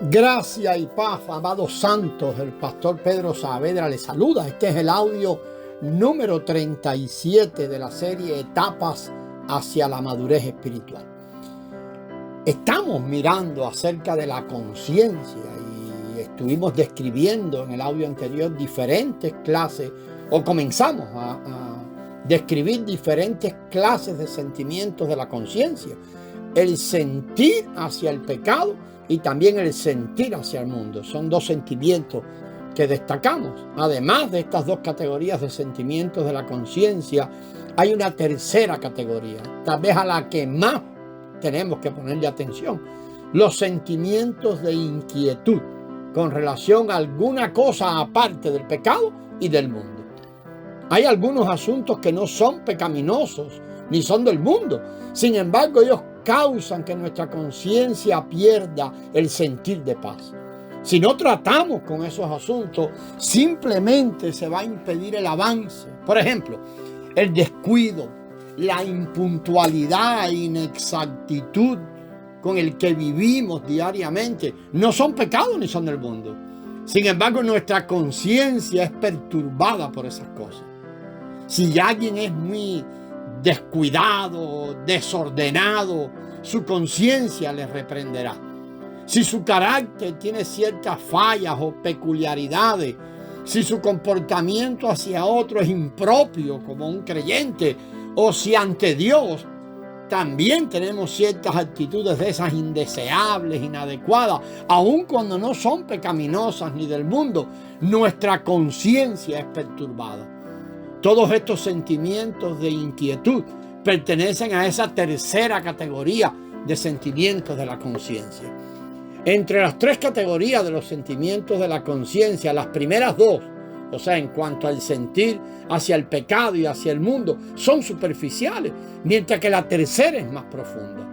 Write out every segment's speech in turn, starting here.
Gracia y paz, amados santos. El pastor Pedro Saavedra les saluda. Este es el audio número 37 de la serie Etapas hacia la madurez espiritual. Estamos mirando acerca de la conciencia y estuvimos describiendo en el audio anterior diferentes clases, o comenzamos a describir diferentes clases de sentimientos de la conciencia. El sentir hacia el pecado y también el sentir hacia el mundo. Son dos sentimientos que destacamos. Además de estas dos categorías de sentimientos de la conciencia, hay una tercera categoría, tal vez a la que más tenemos que ponerle atención: los sentimientos de inquietud con relación a alguna cosa aparte del pecado y del mundo. Hay algunos asuntos que no son pecaminosos ni son del mundo. Sin embargo, ellos causan que nuestra conciencia pierda el sentir de paz. Si no tratamos con esos asuntos, simplemente se va a impedir el avance. Por ejemplo, el descuido, la impuntualidad e inexactitud con el que vivimos diariamente no son pecados ni son del mundo. Sin embargo, nuestra conciencia es perturbada por esas cosas. Si alguien es muy descuidado, desordenado, su conciencia le reprenderá. Si su carácter tiene ciertas fallas o peculiaridades, si su comportamiento hacia otro es impropio como un creyente, o si ante Dios también tenemos ciertas actitudes de esas indeseables, inadecuadas, aun cuando no son pecaminosas ni del mundo, nuestra conciencia es perturbada. Todos estos sentimientos de inquietud pertenecen a esa tercera categoría de sentimientos de la conciencia. Entre las tres categorías de los sentimientos de la conciencia, las primeras dos, o sea, en cuanto al sentir hacia el pecado y hacia el mundo, son superficiales, mientras que la tercera es más profunda.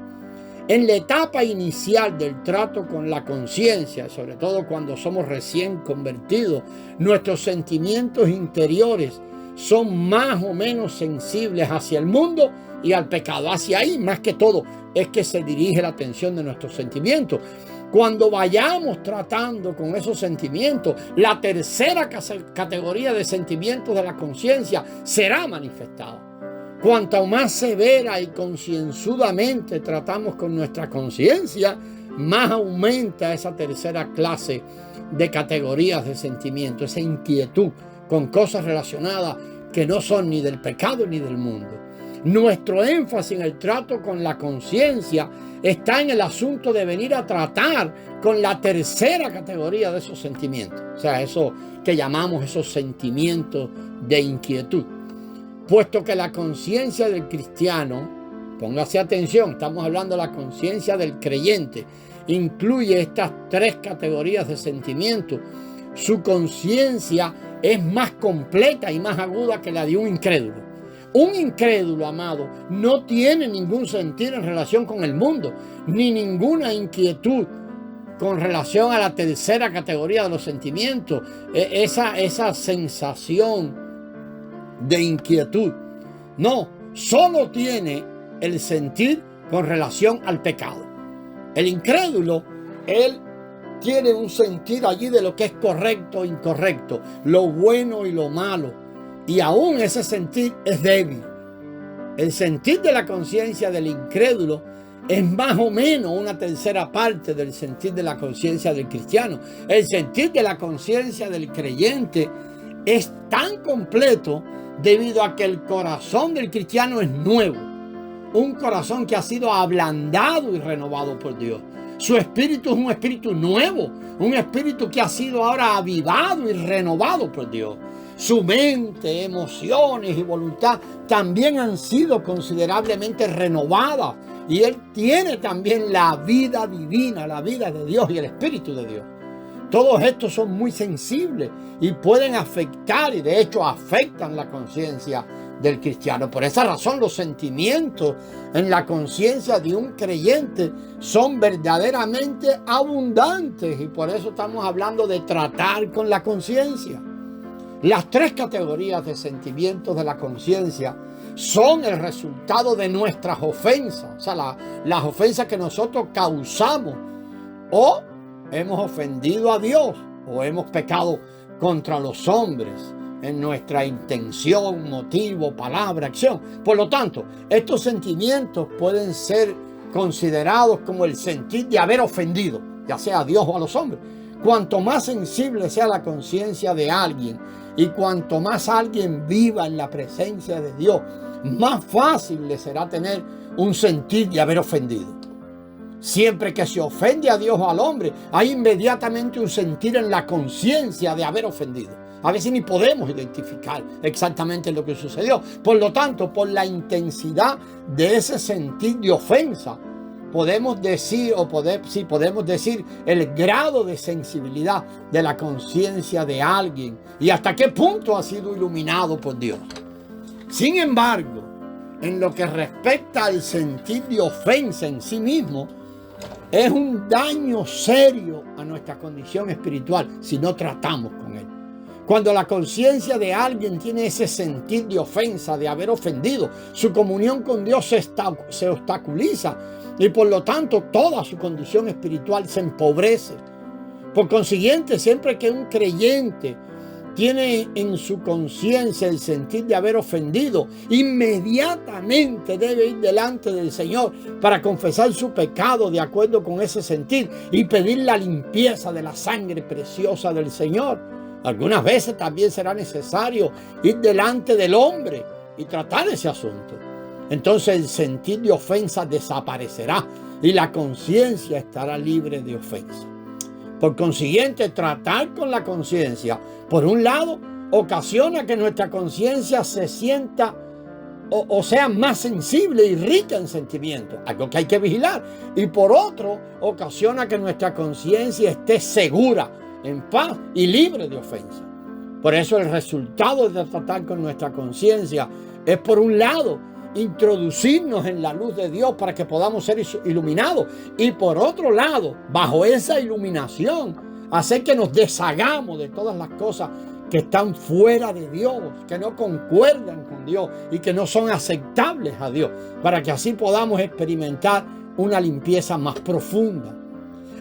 En la etapa inicial del trato con la conciencia, sobre todo cuando somos recién convertidos, nuestros sentimientos interiores son más o menos sensibles hacia el mundo y al pecado. Hacia ahí, más que todo, es que se dirige la atención de nuestros sentimientos. Cuando vayamos tratando con esos sentimientos, la tercera categoría de sentimientos de la conciencia será manifestada. Cuanto más severa y concienzudamente tratamos con nuestra conciencia, más aumenta esa tercera clase de categorías de sentimientos, esa inquietud con cosas relacionadas que no son ni del pecado ni del mundo. Nuestro énfasis en el trato con la conciencia está en el asunto de venir a tratar con la tercera categoría de esos sentimientos, o sea, eso que llamamos esos sentimientos de inquietud. Puesto que la conciencia del cristiano, póngase atención, estamos hablando de la conciencia del creyente, incluye estas tres categorías de sentimientos, su conciencia es más completa y más aguda que la de un incrédulo. Un incrédulo, amado, no tiene ningún sentir en relación con el mundo, ni ninguna inquietud con relación a la tercera categoría de los sentimientos, esa sensación de inquietud. No, solo tiene el sentir con relación al pecado. El incrédulo, él tiene un sentir allí de lo que es correcto e incorrecto, lo bueno y lo malo, y aún ese sentir es débil. El sentir de la conciencia del incrédulo es más o menos una tercera parte del sentir de la conciencia del cristiano. El sentir de la conciencia del creyente es tan completo debido a que el corazón del cristiano es nuevo, un corazón que ha sido ablandado y renovado por Dios. Su espíritu es un espíritu nuevo, un espíritu que ha sido ahora avivado y renovado por Dios. Su mente, emociones y voluntad también han sido considerablemente renovadas, y él tiene también la vida divina, la vida de Dios y el Espíritu de Dios. Todos estos son muy sensibles y pueden afectar, y de hecho afectan la conciencia del cristiano. Por esa razón, los sentimientos en la conciencia de un creyente son verdaderamente abundantes, y por eso estamos hablando de tratar con la conciencia. Las tres categorías de sentimientos de la conciencia son el resultado de nuestras ofensas, o sea, las ofensas que nosotros causamos o hemos ofendido a Dios o hemos pecado contra los hombres en nuestra intención, motivo, palabra, acción. Por lo tanto, estos sentimientos pueden ser considerados como el sentir de haber ofendido, ya sea a Dios o a los hombres. Cuanto más sensible sea la conciencia de alguien y cuanto más alguien viva en la presencia de Dios, más fácil le será tener un sentir de haber ofendido. Siempre que se ofende a Dios o al hombre, hay inmediatamente un sentir en la conciencia de haber ofendido. A veces ni podemos identificar exactamente lo que sucedió. Por lo tanto, por la intensidad de ese sentir de ofensa, podemos decir el grado de sensibilidad de la conciencia de alguien y hasta qué punto ha sido iluminado por Dios. Sin embargo, en lo que respecta al sentir de ofensa en sí mismo, es un daño serio a nuestra condición espiritual si no tratamos con él. Cuando la conciencia de alguien tiene ese sentir de ofensa, de haber ofendido, su comunión con Dios se obstaculiza y por lo tanto toda su condición espiritual se empobrece. Por consiguiente, siempre que un creyente tiene en su conciencia el sentir de haber ofendido, inmediatamente debe ir delante del Señor para confesar su pecado de acuerdo con ese sentir y pedir la limpieza de la sangre preciosa del Señor. Algunas veces también será necesario ir delante del hombre y tratar ese asunto. Entonces el sentir de ofensa desaparecerá y la conciencia estará libre de ofensa. Por consiguiente, tratar con la conciencia, por un lado, ocasiona que nuestra conciencia se sienta o sea más sensible y rica en sentimientos, algo que hay que vigilar. Y por otro, ocasiona que nuestra conciencia esté segura, en paz y libre de ofensa. Por eso el resultado de tratar con nuestra conciencia es, por un lado, introducirnos en la luz de Dios para que podamos ser iluminados, y por otro lado, bajo esa iluminación, hacer que nos deshagamos de todas las cosas que están fuera de Dios, que no concuerdan con Dios y que no son aceptables a Dios, para que así podamos experimentar una limpieza más profunda.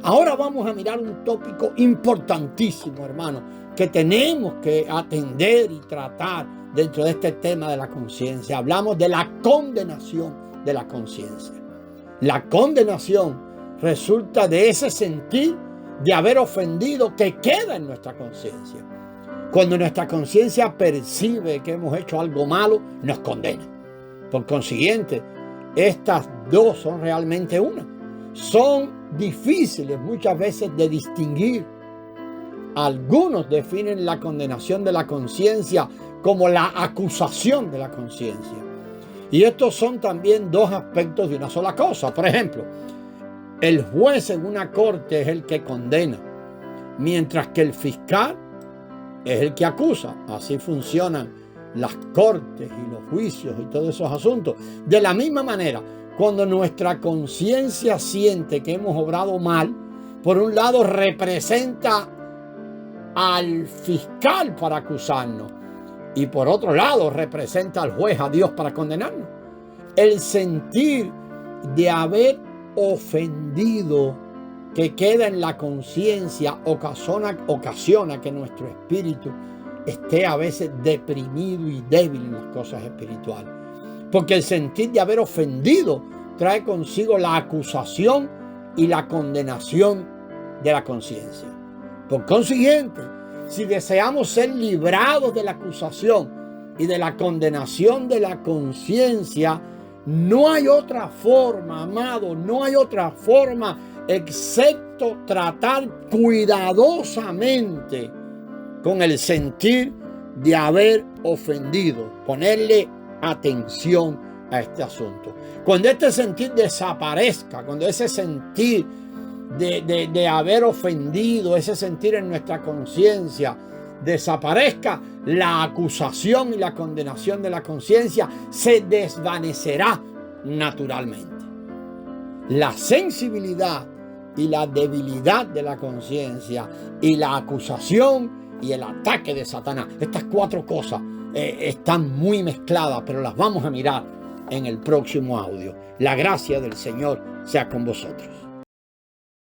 Ahora vamos a mirar un tópico importantísimo, hermano, que tenemos que atender y tratar dentro de este tema de la conciencia. Hablamos de la condenación de la conciencia. La condenación resulta de ese sentir de haber ofendido que queda en nuestra conciencia. Cuando nuestra conciencia percibe que hemos hecho algo malo, nos condena. Por consiguiente, estas dos son realmente una. Son difíciles muchas veces de distinguir. Algunos definen la condenación de la conciencia como la acusación de la conciencia. Y estos son también dos aspectos de una sola cosa. Por ejemplo, el juez en una corte es el que condena, mientras que el fiscal es el que acusa. Así funcionan las cortes y los juicios y todos esos asuntos. De la misma manera, cuando nuestra conciencia siente que hemos obrado mal, por un lado representa al fiscal para acusarnos y por otro lado representa al juez, a Dios, para condenarnos. El sentir de haber ofendido que queda en la conciencia ocasiona que nuestro espíritu esté a veces deprimido y débil en las cosas espirituales. Porque el sentir de haber ofendido trae consigo la acusación y la condenación de la conciencia. Por consiguiente, si deseamos ser librados de la acusación y de la condenación de la conciencia, no hay otra forma, amado, no hay otra forma excepto tratar cuidadosamente con el sentir de haber ofendido, ponerle atención a este asunto. Cuando este sentir desaparezca, cuando ese sentir de haber ofendido, ese sentir en nuestra conciencia desaparezca, la acusación y la condenación de la conciencia se desvanecerá naturalmente. La sensibilidad y la debilidad de la conciencia y la acusación y el ataque de Satanás, estas cuatro cosas están muy mezcladas, pero las vamos a mirar en el próximo audio. La gracia del Señor sea con vosotros.